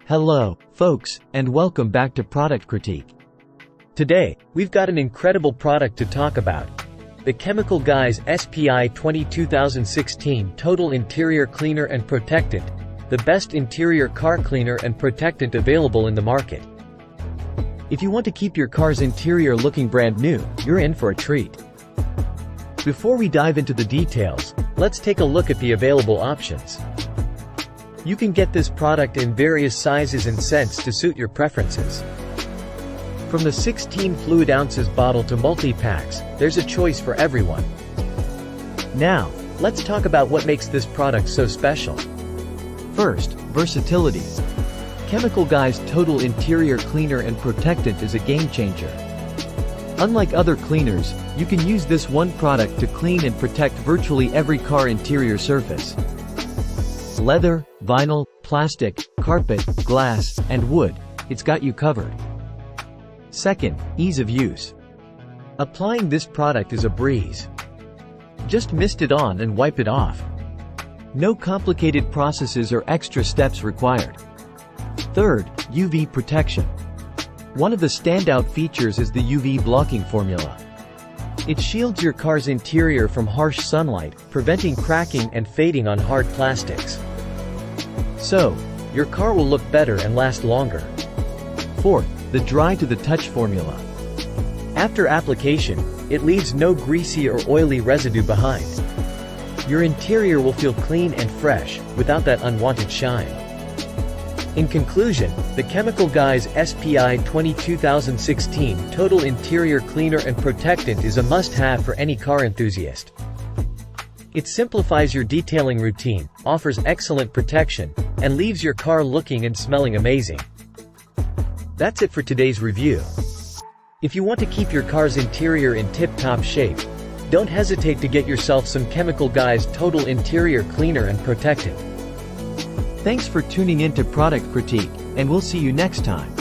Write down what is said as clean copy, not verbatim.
Hello, folks, and welcome back to Product Critique. Today, we've got an incredible product to talk about. The Chemical Guys SPI22016 Total Interior Cleaner and Protectant, the best interior car cleaner and protectant available in the market. If you want to keep your car's interior looking brand new, you're in for a treat. Before we dive into the details, let's take a look at the available options. You can get this product in various sizes and scents to suit your preferences. From the 16 fluid ounces bottle to multi-packs, there's a choice for everyone. Now, let's talk about what makes this product so special. First, versatility. Chemical Guys Total Interior Cleaner and Protectant is a game changer. Unlike other cleaners, you can use this one product to clean and protect virtually every car interior surface. Leather, vinyl, plastic, carpet, glass, and wood, it's got you covered. Second, ease of use. Applying this product is a breeze. Just mist it on and wipe it off. No complicated processes or extra steps required. Third, UV protection. One of the standout features is the UV blocking formula. It shields your car's interior from harsh sunlight, preventing cracking and fading on hard plastics. So, your car will look better and last longer. Fourth, the dry to the touch formula. After application, it leaves no greasy or oily residue behind. Your interior will feel clean and fresh, without that unwanted shine. In conclusion, the Chemical Guys SPI22016 Total Interior Cleaner and Protectant is a must-have for any car enthusiast. It simplifies your detailing routine, offers excellent protection, and leaves your car looking and smelling amazing. That's it for today's review. If you want to keep your car's interior in tip-top shape, don't hesitate to get yourself some Chemical Guys Total Interior Cleaner and Protectant. Thanks for tuning in to Product Critique, and we'll see you next time.